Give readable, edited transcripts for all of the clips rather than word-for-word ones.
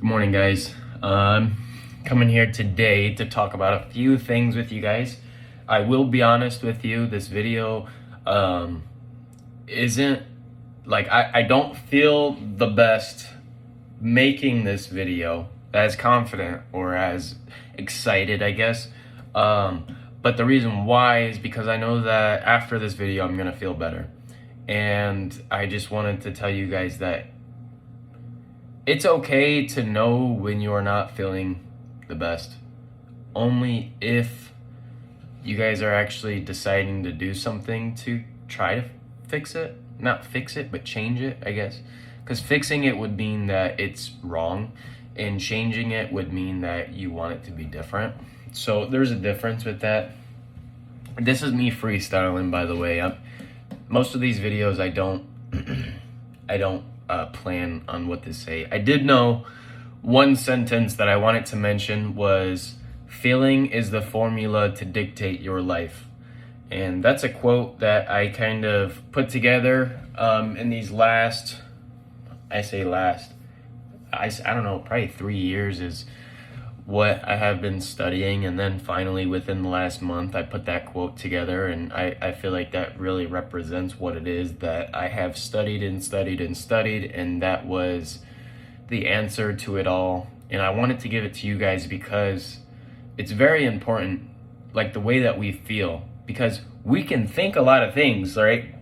Good morning, guys. Coming here today to talk about a few things with you guys. I will be honest with you, this video isn't like I don't feel the best making this video, as confident or as excited, I guess. But the reason why is because I know that after this video I'm gonna feel better. And I just wanted to tell you guys that it's okay to know when you're not feeling the best. Only if you guys are actually deciding to do something to try to fix it. Not fix it, but change it, I guess. Because fixing it would mean that it's wrong, and changing it would mean that you want it to be different. So there's a difference with that. This is me freestyling, by the way. Most of these videos I don't plan on what to say. I did know one sentence that I wanted to mention was, "Feeling is the formula to dictate your life." And that's a quote that I kind of put together in these last, I don't know, probably 3 years is what I have been studying. And then finally within the last month, I put that quote together. And I feel like that really represents what it is that I have studied and studied and studied. And that was the answer to it all. And I wanted to give it to you guys because it's very important, like the way that we feel. Because we can think a lot of things, right?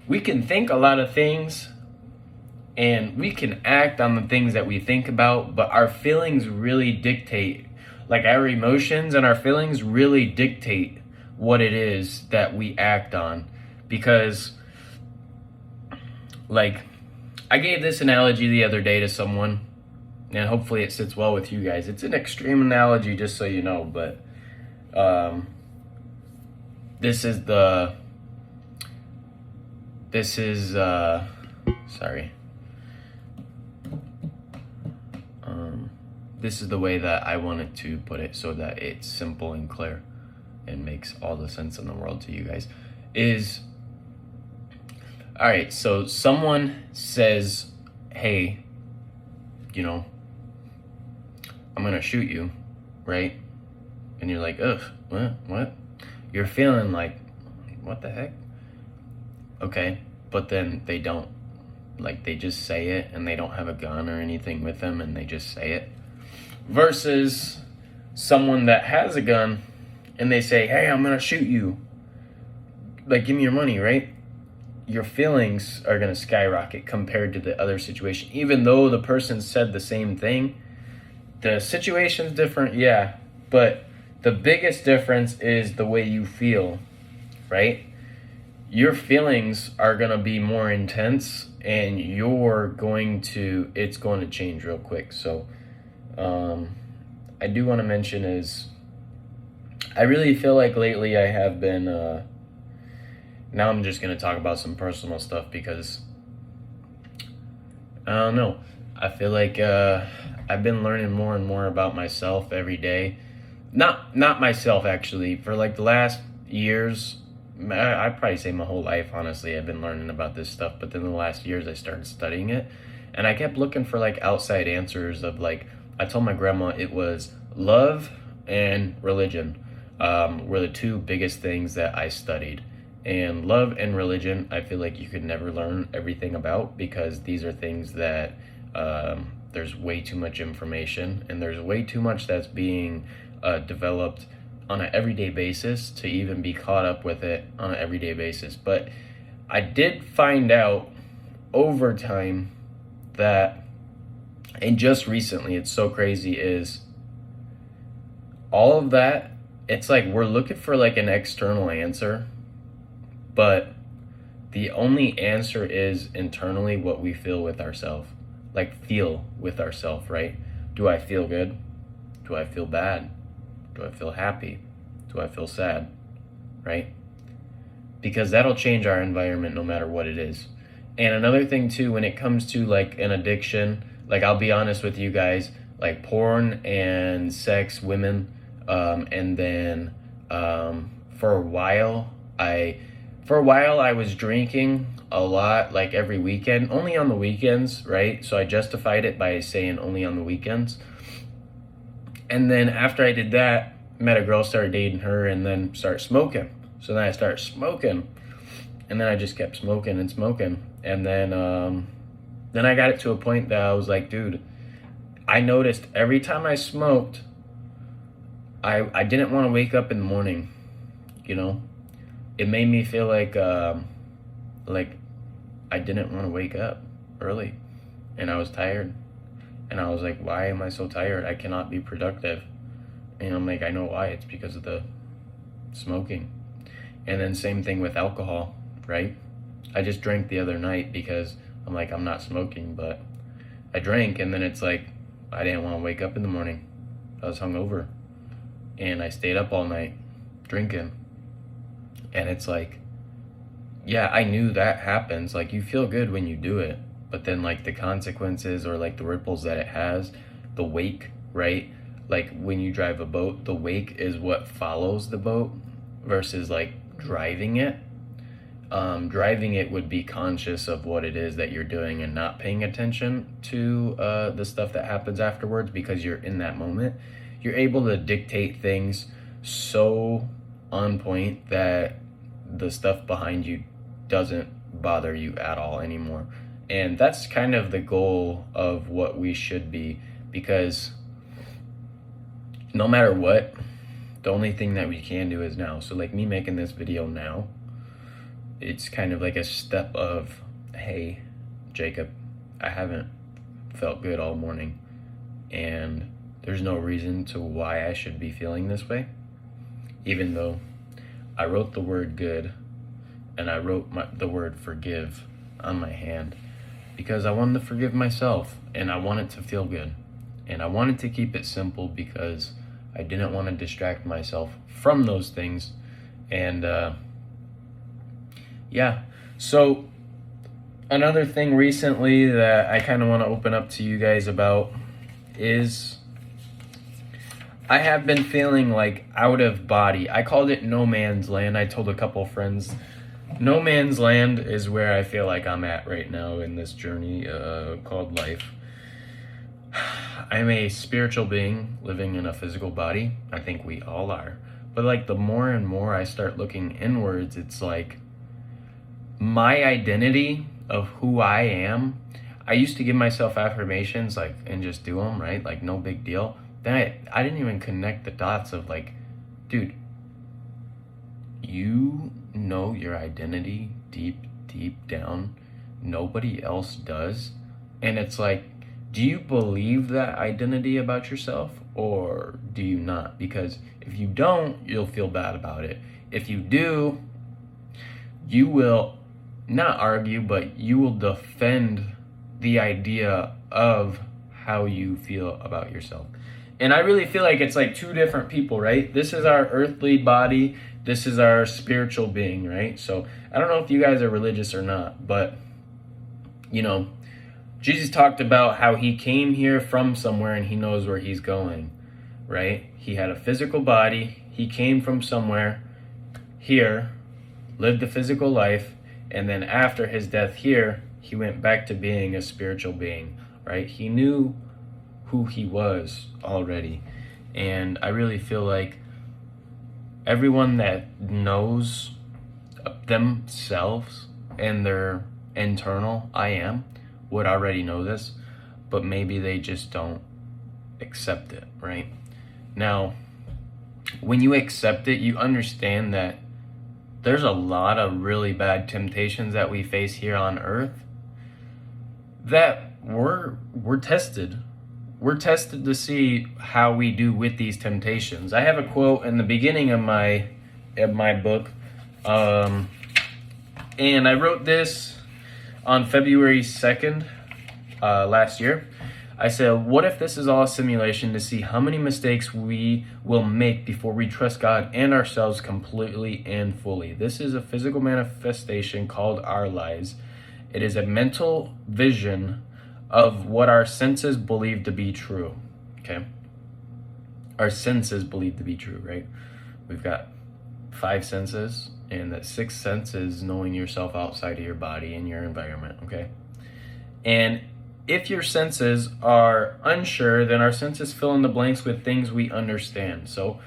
We can think a lot of things and we can act on the things that we think about, but our feelings really dictate, like our emotions and our feelings really dictate what it is that we act on. Because, like, I gave this analogy the other day to someone, and hopefully it sits well with you guys. It's an extreme analogy, just so you know, but this is the way that I wanted to put it so that it's simple and clear and makes all the sense in the world to you guys. All right, so someone says, "Hey, I'm gonna shoot you," right? And you're like, "Ugh, what?" You're feeling like, what the heck? Okay, but then they don't. Like, they just say it, and they don't have a gun or anything with them, and they just say it. Versus someone that has a gun, and they say, "Hey, I'm gonna shoot you. Like, give me your money," right? Your feelings are gonna skyrocket compared to the other situation. Even though the person said the same thing, the situation's different, yeah, but the biggest difference is the way you feel, right? Your feelings are gonna be more intense, and it's going to change real quick. So I do want to mention is, I really feel like lately I have been, now I'm just going to talk about some personal stuff because, I don't know, I feel like I've been learning more and more about myself every day. Not myself, actually. For like the last years, I'd probably say my whole life, honestly, I've been learning about this stuff. But then the last years I started studying it, and I kept looking for like outside answers of, like, I told my grandma it was love and religion were the two biggest things that I studied. And love and religion, I feel like you could never learn everything about, because these are things that there's way too much information, and there's way too much that's being developed on an everyday basis to even be caught up with it on an everyday basis. But I did find out over time that, and just recently, it's so crazy, is all of that, it's like we're looking for like an external answer, but the only answer is internally what we feel with ourselves. Like, feel with ourselves, right? Do I feel good? Do I feel bad? Do I feel happy? Do I feel sad? Right? Because that'll change our environment no matter what it is. And another thing too, when it comes to like an addiction, like, I'll be honest with you guys, like porn and sex, women, and then for a while I was drinking a lot, like every weekend, only on the weekends, right? So I justified it by saying only on the weekends. And then after I did that, met a girl, started dating her, and then started smoking. So then I started smoking, and then I just kept smoking and smoking. And then I got it to a point that I was like, dude, I noticed every time I smoked, I didn't want to wake up in the morning, you know? It made me feel like I didn't want to wake up early, and I was tired. And I was like, why am I so tired? I cannot be productive. And I'm like, I know why. It's because of the smoking. And then same thing with alcohol, right? I just drank the other night because I'm like, I'm not smoking, but I drank, and then it's like, I didn't want to wake up in the morning. I was hungover, and I stayed up all night drinking. And it's like, yeah, I knew that happens. Like, you feel good when you do it, but then like the consequences or like the ripples that it has, the wake, right? Like when you drive a boat, the wake is what follows the boat versus like driving it. Driving it would be conscious of what it is that you're doing and not paying attention to the stuff that happens afterwards, because you're in that moment. You're able to dictate things so on point that the stuff behind you doesn't bother you at all anymore. And that's kind of the goal of what we should be, because no matter what, the only thing that we can do is now. So like me making this video now, it's kind of like a step of, hey, Jacob, I haven't felt good all morning, and there's no reason to why I should be feeling this way, even though I wrote the word good and I wrote the word forgive on my hand, because I wanted to forgive myself, and I wanted to feel good, and I wanted to keep it simple because I didn't want to distract myself from those things. And yeah, so another thing recently that I kind of want to open up to you guys about is I have been feeling like out of body. I called it no man's land. I told a couple friends, no man's land is where I feel like I'm at right now in this journey called life. I'm a spiritual being living in a physical body. I think we all are. But like the more and more I start looking inwards, it's like my identity of who I am. I used to give myself affirmations like and just do them, right? Like no big deal. Then I didn't even connect the dots of like, dude, you know your identity deep down. Nobody else does. And it's like, do you believe that identity about yourself, or do you not? Because if you don't, you'll feel bad about it. If you do, you will not argue, but you will defend the idea of how you feel about yourself. And I really feel like it's like two different people, right? This is our earthly body. This is our spiritual being, right? So I don't know if you guys are religious or not, but, you know, Jesus talked about how he came here from somewhere and he knows where he's going, right? He had a physical body. He came from somewhere here, lived a physical life, and then after his death here, he went back to being a spiritual being, right? He knew who he was already. And I really feel like everyone that knows themselves and their internal I am would already know this, but maybe they just don't accept it, right? Now, when you accept it, you understand that there's a lot of really bad temptations that we face here on earth that we're tested. We're tested to see how we do with these temptations. I have a quote in the beginning of my book, and I wrote this on February 2nd, last year. I said, what if this is all a simulation to see how many mistakes we will make before we trust God and ourselves completely and fully? This is a physical manifestation called our lives. It is a mental vision of what our senses believe to be true, okay? Our senses believe to be true, right? We've got 5 senses, And that sixth sense is knowing yourself outside of your body and your environment, okay? And if your senses are unsure, then our senses fill in the blanks with things we understand. So,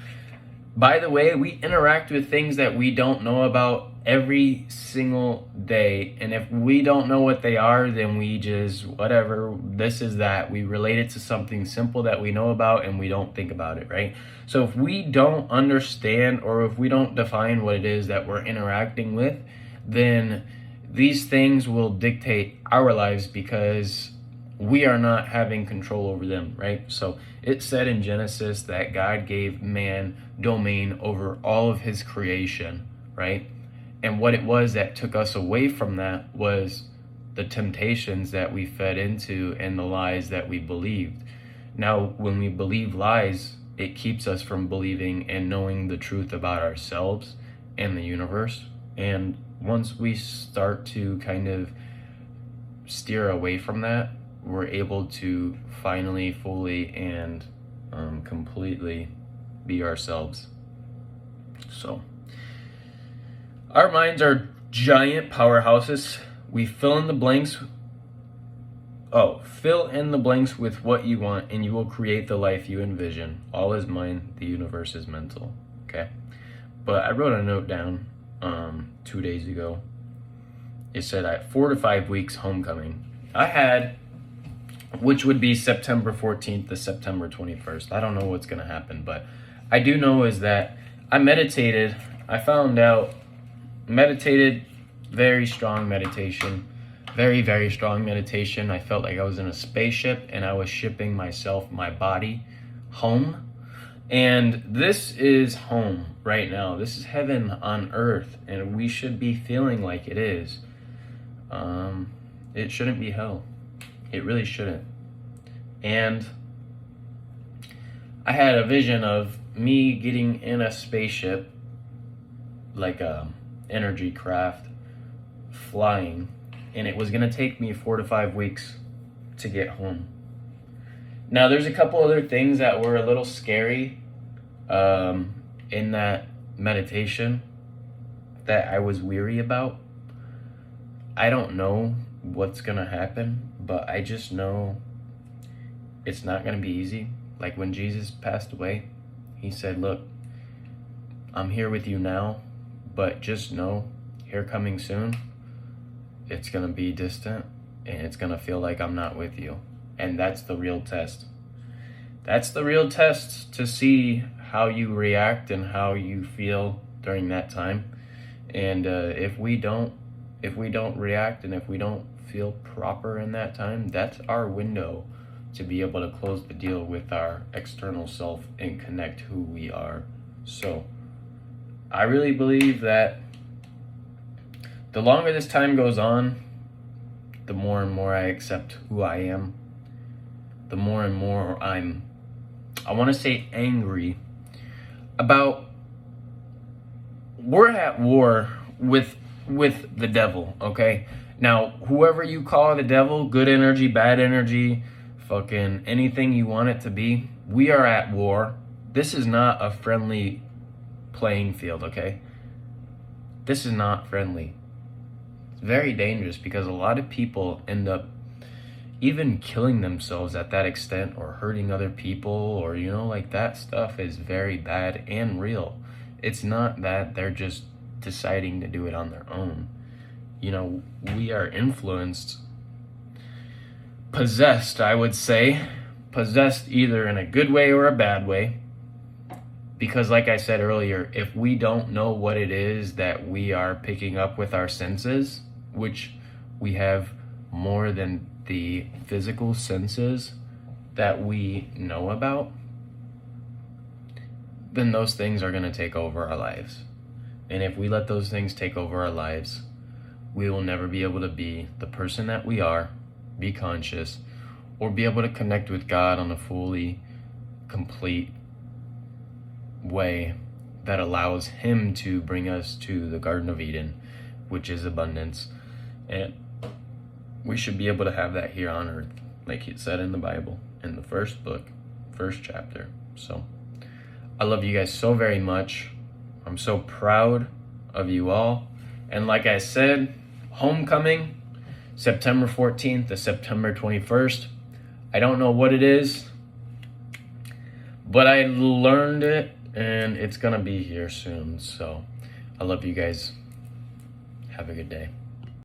by the way, we interact with things that we don't know about every single day. And if we don't know what they are, then we just, whatever, this is that. We relate it to something simple that we know about and we don't think about it, right? So if we don't understand or if we don't define what it is that we're interacting with, then these things will dictate our lives because we are not having control over them, right? So it said in Genesis that God gave man domain over all of his creation, right? And what it was that took us away from that was the temptations that we fed into and the lies that we believed. Now, when we believe lies, it keeps us from believing and knowing the truth about ourselves and the universe. And once we start to kind of steer away from that, we're able to finally, fully, and completely be ourselves. So, our minds are giant powerhouses. We fill in the blanks. Fill in the blanks with what you want, and you will create the life you envision. All is mind. The universe is mental. Okay, but I wrote a note down 2 days ago. It said at 4 to 5 weeks homecoming. I had, which would be September 14th to September 21st. I don't know what's going to happen, but I do know is that I meditated. I found out meditated, very strong meditation, very, very strong meditation. I felt like I was in a spaceship and I was shipping myself, my body, home. And this is home right now. This is heaven on earth, and we should be feeling like it is. It shouldn't be hell. It really shouldn't. And I had a vision of me getting in a spaceship, like a energy craft, flying, and it was going to take me 4 to 5 weeks to get home. Now, there's a couple other things that were a little scary in that meditation that I was weary about. I don't know what's going to happen, but I just know it's not going to be easy. Like when Jesus passed away, he said, look, I'm here with you now, but just know, here coming soon, it's going to be distant and it's going to feel like I'm not with you. And that's the real test. That's the real test to see how you react and how you feel during that time. And if we don't react and if we don't feel proper in that time, that's our window to be able to close the deal with our external self and connect who we are. So I really believe that the longer this time goes on, the more and more I accept who I am, the more and more I want to say angry about, we're at war with the devil, okay? Now, whoever you call the devil, good energy, bad energy, fucking anything you want it to be, we are at war. This is not a friendly playing field, okay? This is not friendly. It's very dangerous because a lot of people end up even killing themselves at that extent or hurting other people, or, you know, like that stuff is very bad and real. It's not that they're just deciding to do it on their own. You know, we are influenced, possessed, I would say, possessed either in a good way or a bad way. Because like I said earlier, if we don't know what it is that we are picking up with our senses, which we have more than the physical senses that we know about, then those things are going to take over our lives. And if we let those things take over our lives, we will never be able to be the person that we are, be conscious, or be able to connect with God on a fully complete way that allows Him to bring us to the Garden of Eden, which is abundance. And we should be able to have that here on earth, like it said in the Bible, in the first book, first chapter. So I love you guys so very much. I'm so proud of you all. And like I said, homecoming, September 14th to September 21st. I don't know what it is, but I learned it, and it's going to be here soon. So I love you guys. Have a good day.